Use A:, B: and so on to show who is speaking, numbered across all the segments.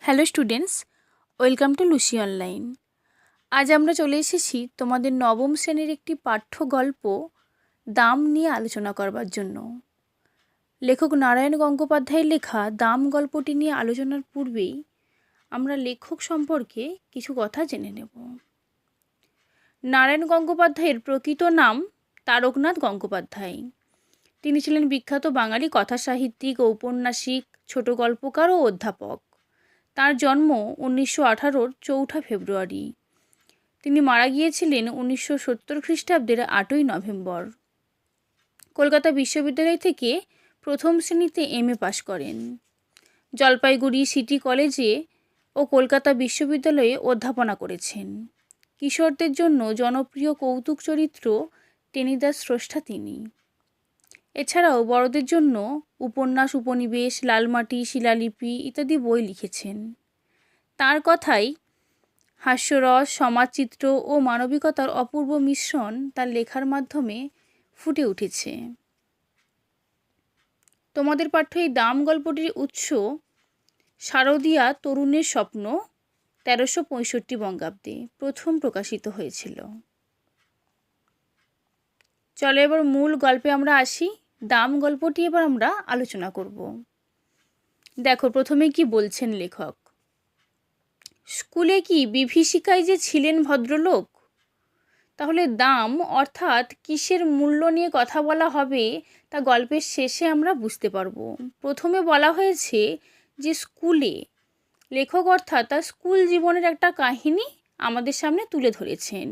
A: Hello students, welcome to Lucy online. আজ আমরা চলে এসেছি তোমাদের নবম শ্রেণীর একটি পাঠ্য গল্প দাম নিয়ে আলোচনা করবার জন্য। লেখক নারায়ণ গঙ্গোপাধ্যায়ের লেখা দাম গল্পটি নিয়ে আলোচনার পূর্বেই আমরা লেখক সম্পর্কে কিছু কথা জেনে নেব। নারায়ণ গঙ্গোপাধ্যায়ের প্রকৃত নাম তারকনাথ গঙ্গোপাধ্যায়। তিনি ছিলেন বিখ্যাত বাঙালি কথা সাহিত্যিক, ঔপন্যাসিক, ছোট গল্পকার ও অধ্যাপক। তার জন্ম 1918-র 4 ফেব্রুয়ারি। তিনি মারা গিয়েছিলেন 1970 খ্রিস্টাব্দের 8ই নভেম্বর। কলকাতা বিশ্ববিদ্যালয় থেকে প্রথম শ্রেণীতে এমএ পাশ করেন। জলপাইগুড়ি সিটি কলেজে ও কলকাতা বিশ্ববিদ্যালয়ে অধ্যাপনা করেছেন। কিশোরদের জন্য জনপ্রিয় কৌতুক চরিত্র টেনিদার স্রষ্টা তিনি। এছাড়াও বড়দের জন্য উপন্যাস, উপনিবেশ, লালমাটি, শিলালিপি ইত্যাদি বই লিখেছেন। তার কথাই হাস্যরস, সমাজচিত্র ও মানবিকতার অপূর্ব মিশ্রণ তার লেখার মাধ্যমে ফুটে উঠেছে। তোমাদের পাঠ্য এই দাম গল্পটির উৎস শারদীয়া তরুণের স্বপ্ন 1365 বঙ্গাব্দে প্রথম প্রকাশিত হয়েছিল। চলো এবার মূল গল্পে আমরা আসি। দাম গল্পটি এবার আমরা আলোচনা করব। দেখো প্রথমে কি বলছেন লেখক। স্কুলে কি বিভীষিকায় যে ছিলেন ভদ্রলোক? তাহলে দাম অর্থাৎ কিসের মূল্য নিয়ে কথা বলা হবে তা গল্পের শেষে আমরা বুঝতে পারবো। প্রথমে বলা হয়েছে যে স্কুলে, লেখক অর্থাৎ তার স্কুল জীবনের একটা কাহিনী আমাদের সামনে তুলে ধরেছেন।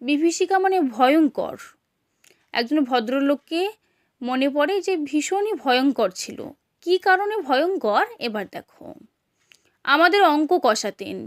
A: বিভীষিকা মানে ভয়ঙ্কর। একজন ভদ্রলোককে মনে পড়ে যে ভীষণই ভয়ঙ্কর ছিল। কি কারণে ভয়ঙ্কর এবার দেখো। আমাদের অঙ্ক কষাতেন,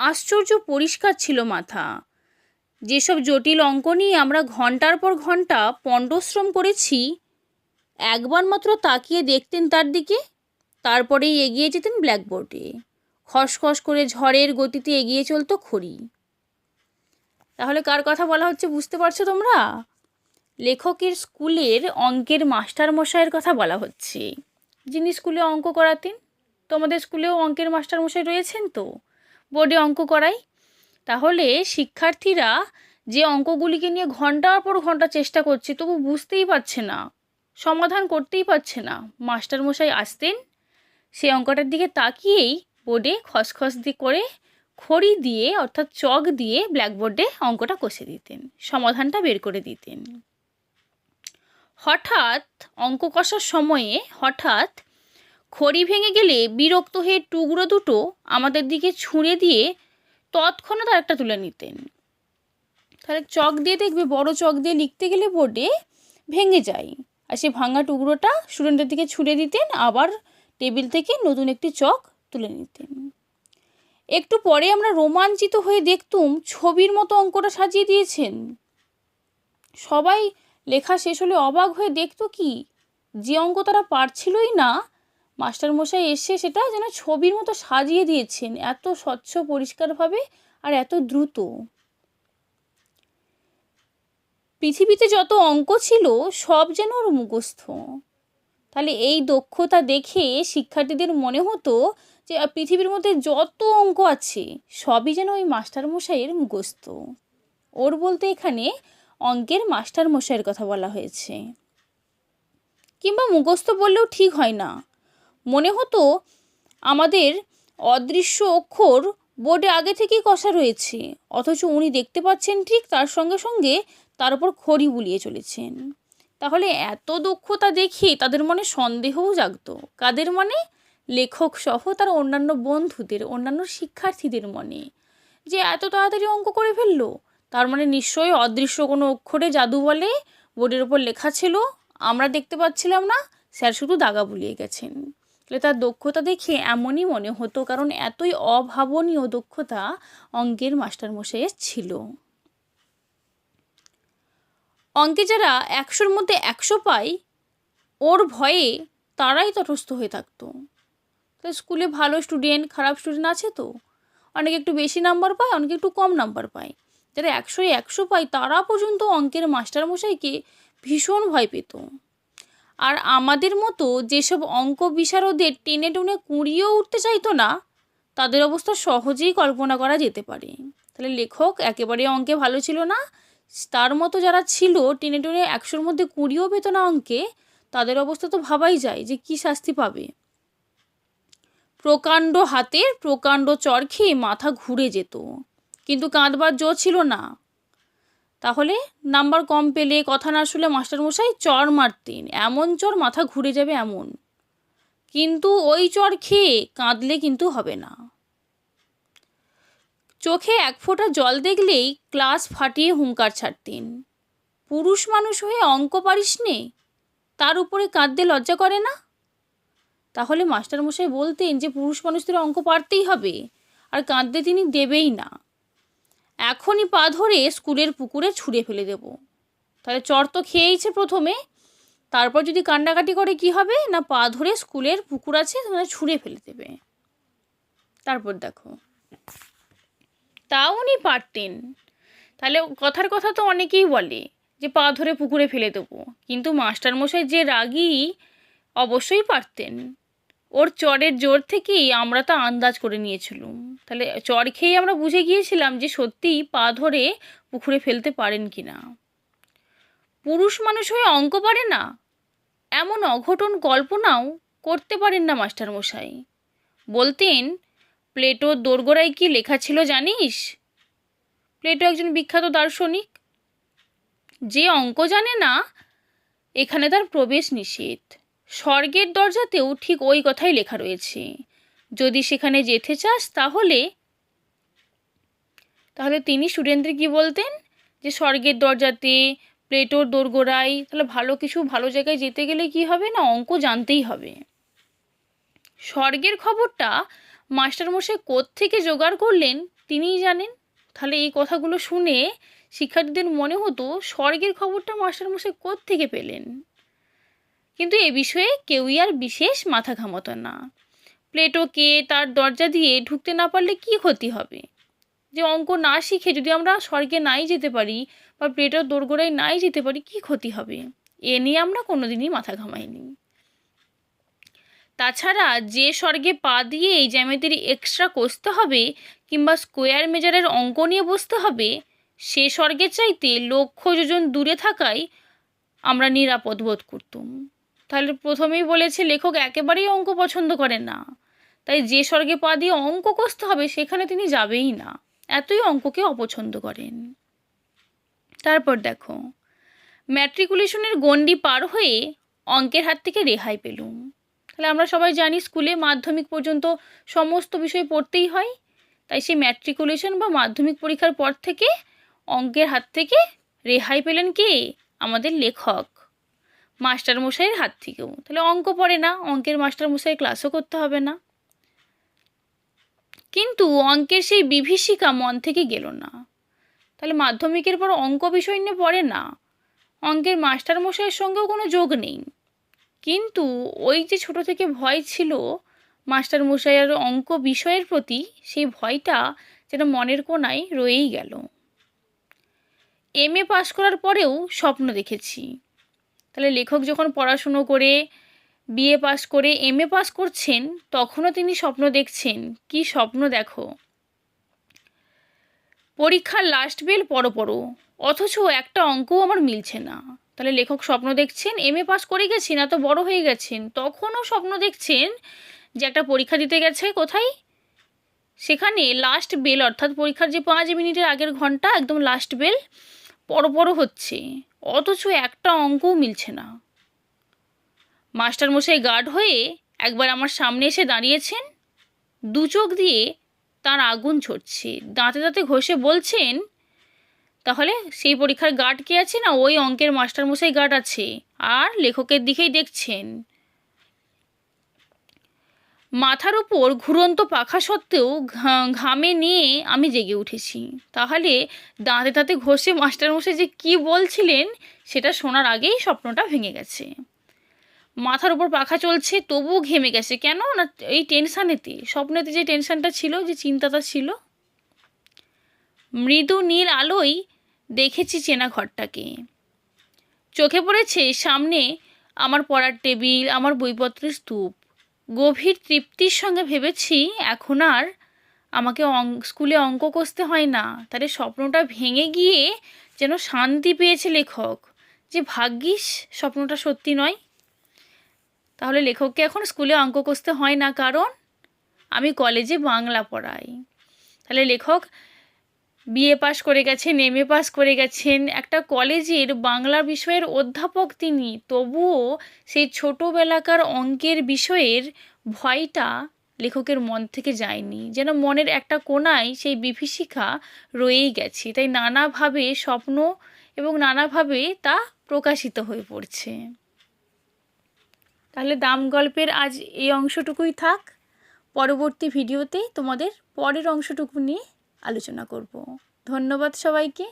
A: আশ্চর্য পরিষ্কার ছিল মাথা। যেসব জটিল অঙ্ক নিয়ে আমরা ঘন্টার পর ঘন্টা পণ্ডশ্রম করেছি, একবার মাত্র তাকিয়ে দেখতেন তার দিকে, তারপরেই এগিয়ে যেতেন ব্ল্যাকবোর্ডে। খসখস করে ঝড়ের গতিতে এগিয়ে চলতো খড়ি। তাহলে কার কথা বলা হচ্ছে বুঝতে পারছো তোমরা? লেখকের স্কুলের অঙ্কের মাস্টার মশাইয়ের কথা বলা হচ্ছে, যিনি স্কুলে অঙ্ক করাতেন। তোমাদের স্কুলেও অঙ্কের মাস্টার মশাই রয়েছেন তো, বোর্ডে অঙ্ক করাই। তাহলে শিক্ষার্থীরা যে অঙ্কগুলিকে নিয়ে ঘন্টার পর ঘন্টা চেষ্টা করছে তবু বুঝতেই পারছে না, সমাধান করতেই পারছে না, মাস্টারমশাই আসতেন, সেই অঙ্কটার দিকে তাকিয়েই বোর্ডে খসখস করে খড়ি দিয়ে অর্থাৎ চক দিয়ে ব্ল্যাকবোর্ডে অঙ্কটা কষে দিতেন, সমাধানটা বের করে দিতেন। হঠাৎ অঙ্ক কষার সময়ে হঠাৎ খড়ি ভেঙে গেলে বিরক্ত হয়ে টুকরো দুটো আমাদের দিকে ছুঁড়ে দিয়ে তৎক্ষণাৎ আরেকটা তুলে নিতেন। তাহলে চক দিয়ে দেখবে, বড় চক দিয়ে লিখতে গেলে বোর্ডে ভেঙে যায়, আর সেই ভাঙা টুকরোটা স্টুডেন্টের দিকে ছুঁড়ে দিতেন, আবার টেবিল থেকে নতুন একটি চক তুলে নিতেন। একটু পরে আমরা রোমাঞ্চিত হয়ে দেখতুম ছবির মতো অঙ্কটা সাজিয়ে দিয়েছেন। সবাই লেখা শেষ হলে অবাক হয়ে দেখতো কি, যে অঙ্ক তারা পারছিলই না, মাস্টারমশাই এসে সেটা যেন ছবির মতো সাজিয়ে দিয়েছেন, এত স্বচ্ছ পরিষ্কারভাবে আর এত দ্রুত। পৃথিবীতে যত অঙ্ক ছিল সব যেন ওর মুখস্থ। তাহলে এই দক্ষতা দেখে শিক্ষার্থীদের মনে হতো যে পৃথিবীর মধ্যে যত অঙ্ক আছে সবই যেন ওই মাস্টারমশাইয়ের মুখস্থ। ওর বলতে এখানে অঙ্কের মাস্টারমশাইয়ের কথা বলা হয়েছে। কিংবা মুখস্থ বললেও ঠিক হয় না, মনে হতো আমাদের অদৃশ্য অক্ষর বোর্ডে আগে থেকেই কষা রয়েছে, অথচ উনি দেখতে পাচ্ছেন ঠিক, তার সঙ্গে সঙ্গে তার উপর খড়ি বুলিয়ে চলেছেন। তাহলে এত দক্ষতা দেখে তাদের মনে সন্দেহও জাগতো। কাদের মনে? লেখক সহ তার অন্যান্য বন্ধুদের, অন্যান্য শিক্ষার্থীদের মনে, যে এত তাড়াতাড়ি অঙ্ক করে ফেললো, তার মানে নিশ্চয়ই অদৃশ্য কোনো অক্ষরে জাদু বলে বোর্ডের ওপর লেখা ছিল, আমরা দেখতে পাচ্ছিলাম না, স্যার শুধু দাগা বুলিয়ে গেছেন। তাহলে তার দক্ষতা দেখে এমনই মনে হতো, কারণ এতই অভাবনীয় দক্ষতা অঙ্কের মাস্টারমশাইয়ের ছিল। অঙ্কে যারা 100-র মধ্যে 100 পায়, ওর ভয়ে তারাই তটস্থ হয়ে থাকতো। তো স্কুলে ভালো স্টুডেন্ট, খারাপ স্টুডেন্ট আছে তো, অনেকে একটু বেশি নাম্বার পায়, অনেকে একটু কম নাম্বার পায়। যারা 100-এ 100 পায় তারা পর্যন্ত অঙ্কের মাস্টারমশাইকে ভীষণ ভয় পেত। আর আমাদের মতো যেসব অঙ্ক বিশারদের টেনে টুনে কুড়িয়েও উঠতে চাইতো না, তাদের অবস্থা সহজেই কল্পনা করা যেতে পারে। তাহলে লেখক একেবারে অঙ্কে ভালো ছিল না, তার মতো যারা ছিল টেনে টেনে 100-র মধ্যে 20ও পেত না অঙ্কে, তাদের অবস্থা তো ভাবাই যায় যে কী শাস্তি পাবে। প্রকাণ্ড হাতের প্রকাণ্ড চর খেয়ে মাথা ঘুরে যেত, কিন্তু কাঁদবার জো ছিল না। তাহলে নাম্বার কম পেলে, কথা না শুনলে মাস্টারমশাই চর মারতেন, এমন চর মাথা ঘুরে যাবে এমন। কিন্তু ওই চর খেয়ে কাঁদলে কিন্তু হবে না। চোখে 1 ফোঁটা জল দেখলেই ক্লাস ফাটিয়ে হুঙ্কার ছাড়তেন। পুরুষ মানুষ হয়ে অঙ্ক পারিস নে, তার উপরে কাঁদতে লজ্জা করে না? তাহলে মাস্টারমশাই বলতেন যে পুরুষ মানুষদের অঙ্ক পারতেই হবে, আর কাঁদতে তিনি দেবেই না। এখনই পা ধরে স্কুলের পুকুরে ছুঁড়ে ফেলে দেব। তাহলে চর তো খেয়েইছে প্রথমে, তারপর যদি কান্নাকাটি করে কি হবে না, পা ধরে স্কুলের পুকুর আছে সেখানে ছুঁড়ে ফেলে দেবে। তারপর দেখো, তাও উনি পারতেন। তাহলে কথার কথা তো অনেকেই বলে যে পা ধরে পুকুরে ফেলে দেবো, কিন্তু মাস্টারমশাই যে রাগী, অবশ্যই পারতেন। ওর চরের জোর থেকেই আমরা তা আন্দাজ করে নিয়েছিলাম। তাহলে চর খেয়েই আমরা বুঝে গিয়েছিলাম যে সত্যিই পা ধরে পুকুরে ফেলতে পারেন কি না। পুরুষ মানুষ হয়ে অঙ্ক পারে না, এমন অঘটন কল্পনাও করতে পারেন না মাস্টারমশাই। বলতেন, প্লেটোর দোরগোড়ায় কি লেখা ছিল জানিস? প্লেটো একজন বিখ্যাত দার্শনিক। যে অঙ্ক জানে না, এখানে তার প্রবেশ নিষেধ। স্বর্গের দরজাতেও ঠিক ওই কথাই লেখা রয়েছে। যদি সেখানে যেতে চাস তাহলে তিনি স্টুডেন্টদের কি বলতেন যে স্বর্গের দরজাতে, প্লেটোর দোরগোড়ায়, তাহলে ভালো কিছু ভালো জায়গায় যেতে গেলে কি হবে না, অঙ্ক জানতেই হবে। স্বর্গের খবরটা মাস্টারমশাই কোত্থেকে জোগাড় করলেন তিনিই জানেন। তাহলে এই কথাগুলো শুনে শিক্ষার্থীদের মনে হতো স্বর্গের খবরটা মাস্টারমশাই কোত্থেকে পেলেন। কিন্তু এ বিষয়ে কেউই আর বিশেষ মাথা ঘামাতো না। প্লেটোকে তার দরজা দিয়ে ঢুকতে না পারলে কি ক্ষতি হবে? যে অঙ্ক না শিখে যদি আমরা স্বর্গে নাই যেতে পারি বা প্লেটোর দোরগোড়ায় নাই যেতে পারি, কি ক্ষতি হবে? এ নিয়ে আমরা কোনোদিনই মাথা ঘামাইনি। তাছাড়া যে স্বর্গে পা দিয়ে এই জ্যামিতির এক্সট্রা কষতে হবে কিংবা স্কোয়ার মেজারের অঙ্ক নিয়ে বসতে হবে, সে স্বর্গের চাইতে লক্ষ যোজন দূরে থাকায় আমরা নিরাপদ বোধ করতাম। তাহলে প্রথমেই বলেছে লেখক একেবারেই অঙ্ক পছন্দ করেন না, তাই যে স্বর্গে পা দিয়ে অঙ্ক কষতে হবে সেখানে তিনি যাবেই না, এতই অঙ্ককে অপছন্দ করেন। তারপর দেখো, ম্যাট্রিকুলেশনের গণ্ডি পার হয়ে অঙ্কের হাত থেকে রেহাই পেলুম। তাহলে আমরা সবাই জানি স্কুলে মাধ্যমিক পর্যন্ত সমস্ত বিষয় পড়তেই হয়, তাই সেই ম্যাট্রিকুলেশন বা মাধ্যমিক পরীক্ষার পর থেকে অঙ্কের হাত থেকে রেহাই পেলেন কে? আমাদের লেখক, মাস্টারমশাইয়ের হাত থেকেও। তাহলে অঙ্ক পড়ে না, অঙ্কের মাস্টারমশাই ক্লাসও করতে হবে না। কিন্তু অঙ্কের সেই বিভীষিকা মন থেকে গেল না। তাহলে মাধ্যমিকের পর অঙ্ক বিষয় নিয়ে পড়ে না, অঙ্কের মাস্টারমশাইয়ের সঙ্গেও কোনো যোগ নেই। কিন্তু ওই যে ছোট থেকে ভয় ছিল মাস্টারমশাইয়ের অঙ্ক বিষয়ের প্রতি, সেই ভয়টা যেন মনের কোণায় রয়েই গেল। MA পাস করার পরেও স্বপ্ন দেখেছি। তাহলে লেখক যখন পড়াশুনো করে BA পাস করে MA পাস করছেন, তখনও তিনি স্বপ্ন দেখছেন। কি স্বপ্ন দেখো, পরীক্ষার লাস্ট বেল পড়ো, অথচ একটা অঙ্কও আমার মিলছে না। তাহলে লেখক স্বপ্ন দেখছেন, MA পাস করে গেছেন, এত বড় হয়ে গেছেন, তখনও স্বপ্ন দেখছেন যে একটা পরীক্ষা দিতে গেছে কোথায়, সেখানে লাস্ট বেল, অর্থাৎ পরীক্ষার যে 5 মিনিটের আগের ঘন্টা, একদম লাস্ট বেল পড়ো হচ্ছে, অথচ একটা অঙ্কও মিলছে না। মাস্টারমশাই গার্ড হয়ে একবার আমার সামনে এসে দাঁড়িয়েছেন, দু চোখ দিয়ে তার আগুন ঝরছে, দাঁতে দাঁতে ঘষে বলছেন, তাহলে সেই পরীক্ষার গার্ড কে আছে না, ওই অঙ্কের মাস্টারমশাই গার্ড আছে, আর লেখকের দিকেই দেখছেন। মাথার উপর ঘুরন্ত পাখা সত্ত্বেও ঘামে নিয়ে আমি জেগে উঠেছি। তাহলে দাঁতে দাঁতে ঘষে মাস্টারমশাই যে কী বলছিলেন সেটা শোনার আগেই স্বপ্নটা ভেঙে গেছে। মাথার উপর পাখা চলছে, তবুও ঘেমে গেছে, কেন না এই টেনশানেতে, স্বপ্নেতে যে টেনশানটা ছিল, যে চিন্তাটা ছিল। মৃদু নীল আলোয় দেখেছি চেনা ঘরটাকে, চোখে পড়েছে সামনে আমার পড়ার টেবিল, আমার বইপত্রের স্তূপ। গভীর তৃপ্তির সঙ্গে ভেবেছি এখন আর আমাকে স্কুলে অঙ্ক কষতে হয় না। তাহলে স্বপ্নটা ভেঙে গিয়ে যেন শান্তি পেয়েছে লেখক, যে ভাগ্যিস স্বপ্নটা সত্যি নয়। তাহলে লেখককে এখন স্কুলে অঙ্ক কষতে হয় না, কারণ আমি কলেজে বাংলা পড়াই। তাহলে লেখক বিএ পাস করে গেছেন, এমএ পাস করে গেছেন, একটা কলেজের বাংলা বিষয়ের অধ্যাপক তিনি, তবুও সেই ছোটোবেলাকার অঙ্কের বিষয়ের ভয়টা লেখকের মন থেকে যায়নি, যেন মনের একটা কোণায় সেই বিভীষিকা রয়েই গেছে। তাই নানাভাবে স্বপ্ন এবং নানাভাবে তা প্রকাশিত হয়ে পড়ছে। তাহলে দাম গল্পের আজ এই অংশটুকুই থাক। পরবর্তী ভিডিওতে তোমাদের পরের অংশটুকু নিয়ে আলোচনা করব। ধন্যবাদ সবাইকে।